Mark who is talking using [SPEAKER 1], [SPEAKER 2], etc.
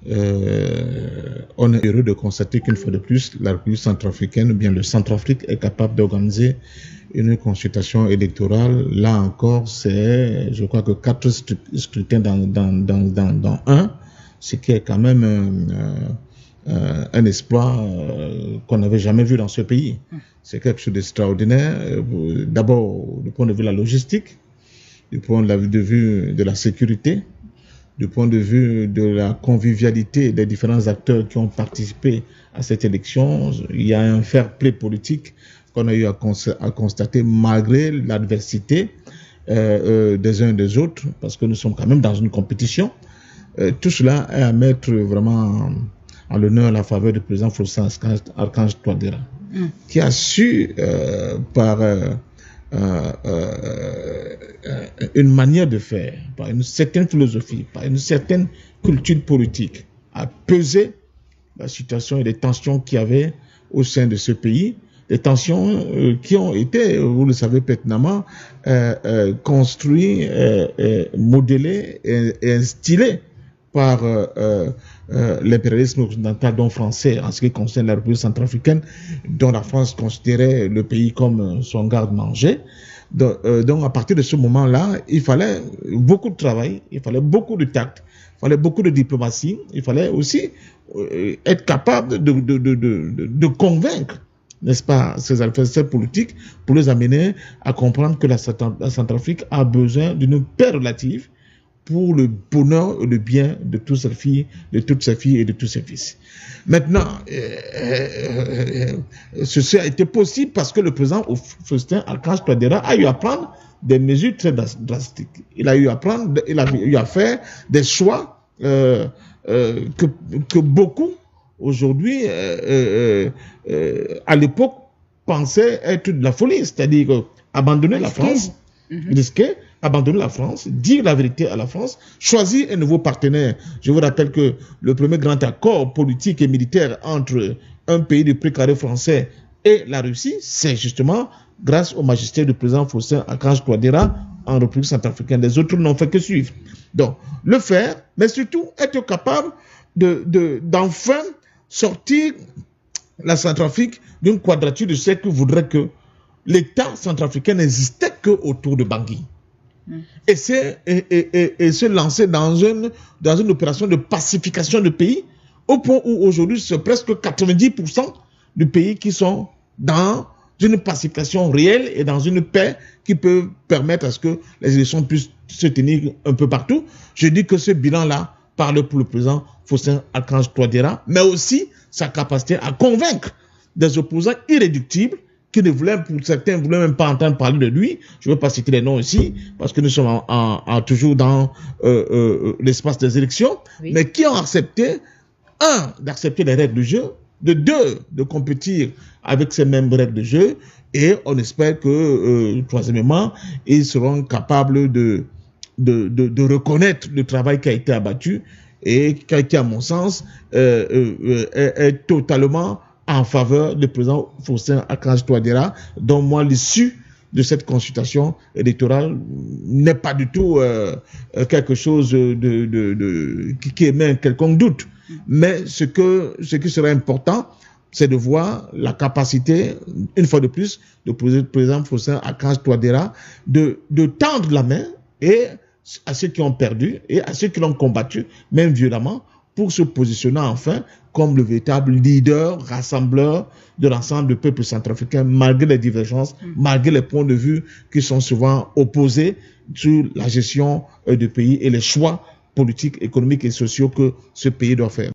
[SPEAKER 1] on est heureux de constater qu'une fois de plus, la République centrafricaine, ou bien le Centrafrique, est capable d'organiser une consultation électorale. Là encore, c'est, je crois que 4 scrutins dans un, ce qui est quand même un exploit qu'on n'avait jamais vu dans ce pays. C'est quelque chose d'extraordinaire. D'abord, du point de vue de la logistique, du point de vue de la sécurité, du point de vue de la convivialité des différents acteurs qui ont participé à cette élection. Il y a un fair play politique qu'on a eu à constater malgré l'adversité des uns et des autres, parce que nous sommes quand même dans une compétition. Tout cela est à mettre vraiment en l'honneur à la faveur du président Faustin Archange Touadéra, qui a su, par une manière de faire, par une certaine philosophie, par une certaine culture politique, à peser la situation et les tensions qu'il y avait au sein de ce pays, des tensions qui ont été, vous le savez pertinemment, construites, modélées et instillées par l'impérialisme occidental, dont français, en ce qui concerne la République centrafricaine, dont la France considérait le pays comme son garde-manger. Donc à partir de ce moment-là, il fallait beaucoup de travail, il fallait beaucoup de tact, il fallait beaucoup de diplomatie, il fallait aussi être capable de convaincre, n'est-ce pas, ces adversaires politiques pour les amener à comprendre que la Centrafrique a besoin d'une paix relative pour le bonheur et le bien de toutes ses filles et de tous ses fils. Maintenant, ceci a été possible parce que le président Faustin Archange Touadéra a eu à prendre des mesures très drastiques. Il a eu à faire des choix que beaucoup aujourd'hui, à l'époque, pensaient être de la folie, c'est-à-dire abandonner la France, risquer, abandonner la France, dire la vérité à la France, choisir un nouveau partenaire. Je vous rappelle que le premier grand accord politique et militaire entre un pays du précaré français et la Russie, c'est justement grâce au magistère du président Faustin Archange Touadéra en République centrafricaine. Les autres n'ont fait que suivre. Donc, le faire, mais surtout être capable d'enfin sortir la Centrafrique d'une quadrature de cercle qui voudrait que l'État centrafricain n'existait qu'autour de Bangui. Et se lancer dans une opération de pacification du pays, au point où aujourd'hui c'est presque 90% du pays qui sont dans une pacification réelle et dans une paix qui peut permettre à ce que les élections puissent se tenir un peu partout. Je dis que ce bilan-là parle pour le président Faustin Archange Touadéra, mais aussi sa capacité à convaincre des opposants irréductibles qui ne voulaient, pour certains, ne voulaient même pas entendre parler de lui. Je ne veux pas citer les noms ici, parce que nous sommes toujours dans l'espace des élections, oui, mais qui ont accepté, d'accepter les règles du jeu, de compétir avec ces mêmes règles de jeu, et on espère que, troisièmement, ils seront capables de reconnaître le travail qui a été abattu et qui, à mon sens, est totalement en faveur du président Faustin Archange Touadéra, dont moi, l'issue de cette consultation électorale n'est pas du tout quelque chose qui émet un quelconque doute. Mais ce qui serait important, c'est de voir la capacité, une fois de plus, du président Faustin Archange Touadéra de tendre la main et à ceux qui ont perdu et à ceux qui l'ont combattu, même violemment, pour se positionner enfin comme le véritable leader, rassembleur de l'ensemble du peuple centrafricain, malgré les divergences, malgré les points de vue qui sont souvent opposés sur la gestion du pays et les choix politiques, économiques et sociaux que ce pays doit faire.